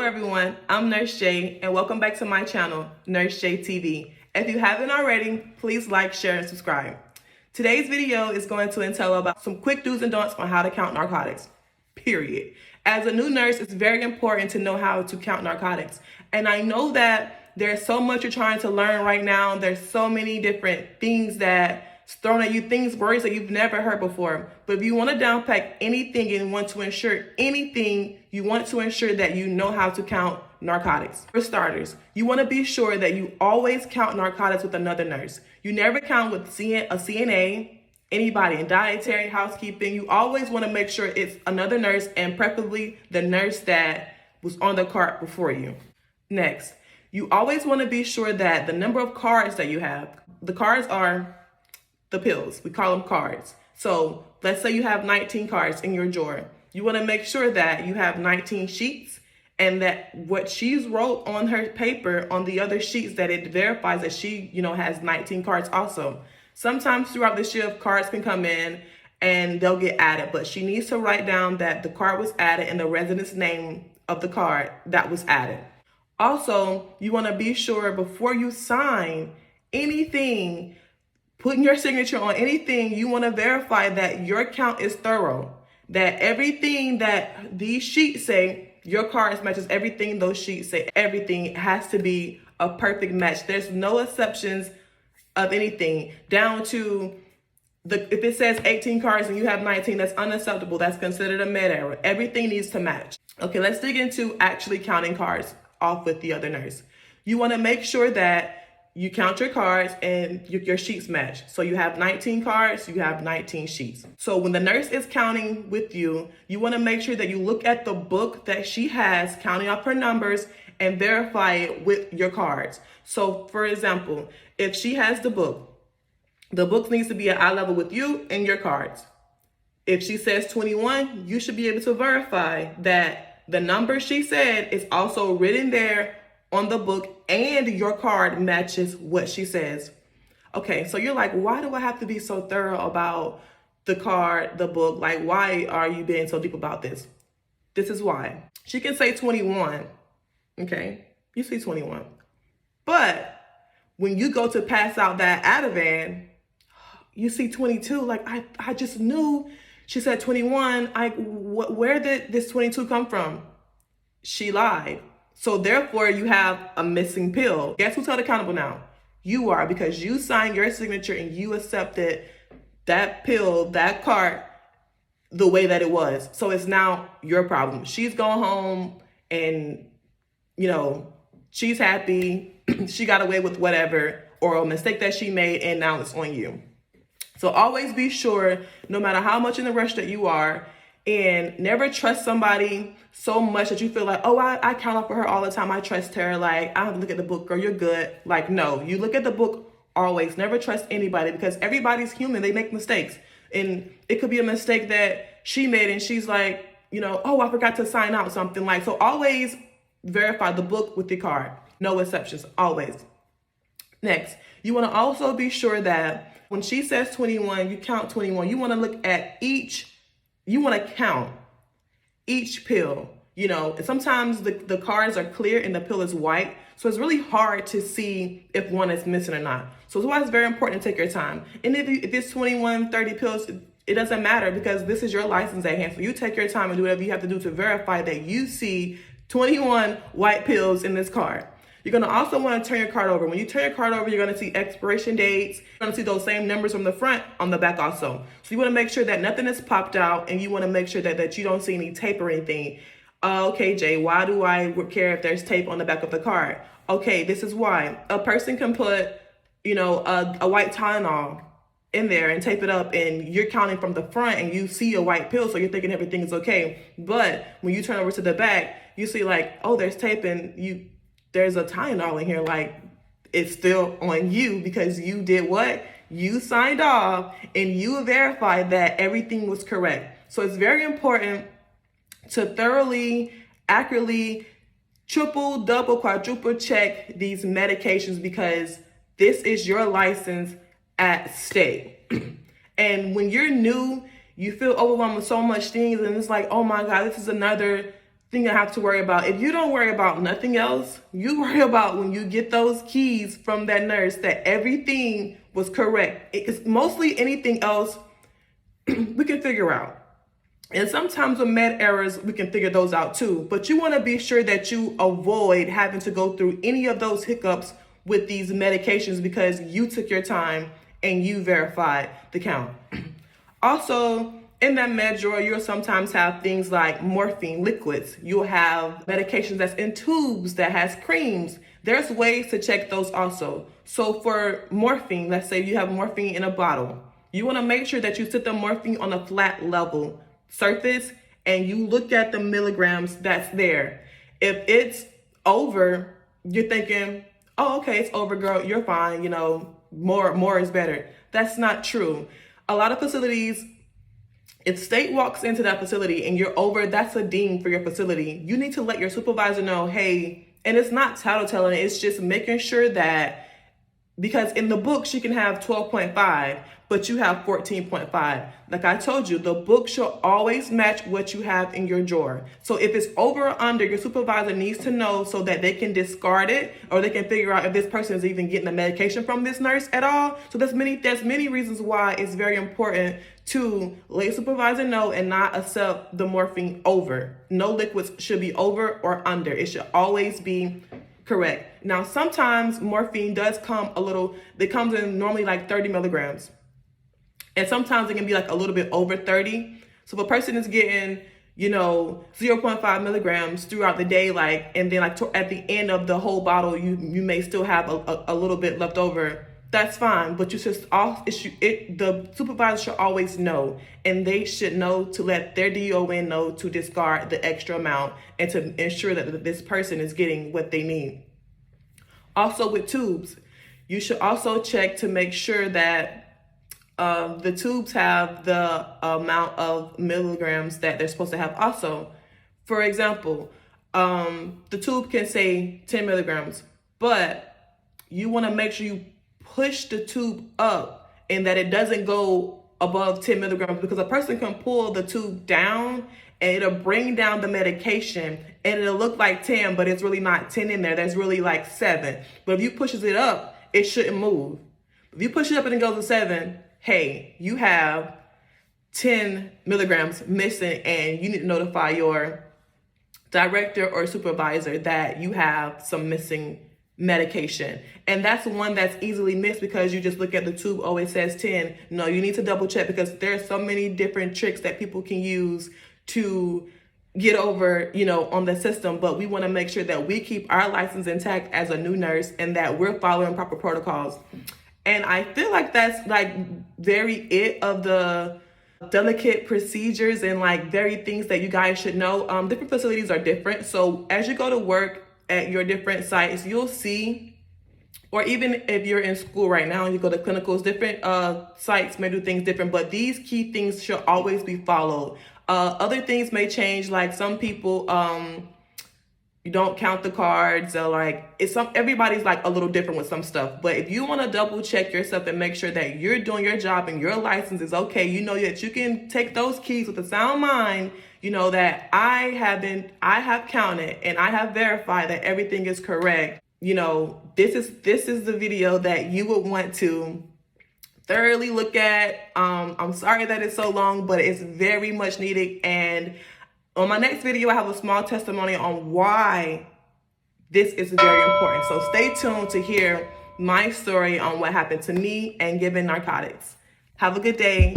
Hello everyone, I'm Nurse J and welcome back to my channel, Nurse J TV. If you haven't already, please like, share, and subscribe. Today's video is going to entail about some quick do's and don'ts on how to count narcotics, period. As a new nurse, it's very important to know how to count narcotics. And I know that there's so much you're trying to learn right now. There's so many different things that's thrown at you, words that you've never heard before. But if you want to downpack anything and want to ensure anything, you want to ensure that you know how to count narcotics. For starters, you want to be sure that you always count narcotics with another nurse. You never count with a CNA, anybody in dietary, housekeeping. You always want to make sure it's another nurse, and preferably the nurse that was on the cart before you. Next, you always want to be sure that the number of cards that you have, the cards are the pills. We call them cards. So let's say you have 19 cards in your drawer. You want to make sure that you have 19 sheets and that what she's wrote on her paper on the other sheets, that it verifies that she, has 19 cards also. Sometimes throughout the shift, cards can come in and they'll get added, but she needs to write down that the card was added and the resident's name of the card that was added. Also, you want to be sure before you sign anything, putting your signature on anything, you want to verify that your count is thorough, that everything that these sheets say, your cards matches everything those sheets say. Everything has to be a perfect match. There's no exceptions of anything, down to if it says 18 cards and you have 19, that's unacceptable. That's considered a med error. Everything needs to match. Okay, let's dig into actually counting cards off with the other nurse. You want to make sure that you count your cards and your sheets match. So you have 19 cards, you have 19 sheets. So when the nurse is counting with you, you want to make sure that you look at the book that she has, counting up her numbers, and verify it with your cards. So for example, if she has the book needs to be at eye level with you and your cards. If she says 21, you should be able to verify that the number she said is also written there on the book and your card matches what she says. Okay, so you're like, why do I have to be so thorough about the card, the book? Like, why are you being so deep about this? This is why. She can say 21, okay? You see 21. But when you go to pass out that Ativan, you see 22. Like, I just knew she said 21. Where did this 22 come from? She lied. So therefore, you have a missing pill. Guess who's held accountable now? You are, because you signed your signature and you accepted that pill, that cart, the way that it was. So it's now your problem. She's going home and, she's happy. She got away with whatever, or a mistake that she made, and now it's on you. So always be sure, no matter how much in the rush that you are, and never trust somebody so much that you feel like, oh, I count up for her all the time. I trust her. Like, I don't have to look at the book, girl, you're good. Like, no, you look at the book always. Never trust anybody, because everybody's human. They make mistakes. And it could be a mistake that she made and she's like, oh, I forgot to sign out something. Like, so always verify the book with your card. No exceptions, always. Next, you want to also be sure that when she says 21, you count 21. You want to look at you want to count each pill. Sometimes the cards are clear and the pill is white. So it's really hard to see if one is missing or not. So it's why it's very important to take your time. And if it's 21, 30 pills, it doesn't matter, because this is your license at hand. So you take your time and do whatever you have to do to verify that you see 21 white pills in this card. You're going to also want to turn your card over. When you turn your card over, you're going to see expiration dates. You're going to see those same numbers from the front on the back also. So you want to make sure that nothing is popped out, and you want to make sure that you don't see any tape or anything. Okay, Jay, why do I care if there's tape on the back of the card? Okay, this is why. A person can put, a white Tylenol in there and tape it up, and you're counting from the front and you see a white pill, so you're thinking everything is okay. But when you turn over to the back, you see like, oh, there's tape and there's a Tylenol in here. Like, it's still on you, because you did what? You signed off and you verified that everything was correct. So it's very important to thoroughly, accurately, triple, double, quadruple check these medications, because this is your license at stake. And when you're new, you feel overwhelmed with so much things, and it's like, oh my God, this is another thing I have to worry about. If you don't worry about nothing else, you worry about when you get those keys from that nurse that everything was correct. It's mostly anything else we can figure out. And sometimes with med errors, we can figure those out too. But you want to be sure that you avoid having to go through any of those hiccups with these medications because you took your time and you verified the count. Also, in that med drawer, you'll sometimes have things like morphine liquids. You'll have medications that's in tubes that has creams. There's ways to check those also. So for morphine, let's say you have morphine in a bottle. You want to make sure that you set the morphine on a flat level surface and you look at the milligrams that's there. If it's over, you're thinking, oh, okay, it's over, girl, you're fine, you know, more is better. That's not true. A lot of facilities, if state walks into that facility and you're over, that's a ding for your facility. You need to let your supervisor know, hey, and it's not tattletelling, it's just making sure that, because in the book, she can have 12.5, but you have 14.5. Like I told you, the book should always match what you have in your drawer. So if it's over or under, your supervisor needs to know so that they can discard it or they can figure out if this person is even getting the medication from this nurse at all. So there's many reasons why it's very important to let your supervisor know and not accept the morphine over. No liquids should be over or under. It should always be correct. Now, sometimes morphine does come it comes in normally like 30 milligrams. And sometimes it can be like a little bit over 30. So if a person is getting, 0.5 milligrams throughout the day, and then at the end of the whole bottle, you may still have a little bit left over. That's fine, but the supervisor should always know, and they should know to let their DON know to discard the extra amount and to ensure that this person is getting what they need. Also with tubes, you should also check to make sure that the tubes have the amount of milligrams that they're supposed to have also. For example, the tube can say 10 milligrams, but you want to make sure you push the tube up and that it doesn't go above 10 milligrams, because a person can pull the tube down and it'll bring down the medication and it'll look like 10, but it's really not 10 in there. There's really like 7. But if you pushes it up, it shouldn't move. If you push it up and it goes to 7, hey, you have 10 milligrams missing and you need to notify your director or supervisor that you have some missing medication. And that's one that's easily missed because you just look at the tube, oh, it says 10. No, you need to double check because there's so many different tricks that people can use to get over, on the system. But we want to make sure that we keep our license intact as a new nurse and that we're following proper protocols. And I feel like that's very it of the delicate procedures and very things that you guys should know. Different facilities are different. So as you go to work at your different sites, you'll see, or even if you're in school right now and you go to clinicals, different sites may do things different, but these key things should always be followed. Other things may change, like some people, you don't count the cards, or everybody's a little different with some stuff. But if you want to double check yourself and make sure that you're doing your job and your license is okay, that you can take those keys with a sound mind, that I have counted and I have verified that everything is correct. This is the video that you would want to thoroughly look at. I'm sorry that it's so long, but it's very much needed. And on my next video, I have a small testimony on why this is very important. So stay tuned to hear my story on what happened to me and giving narcotics. Have a good day.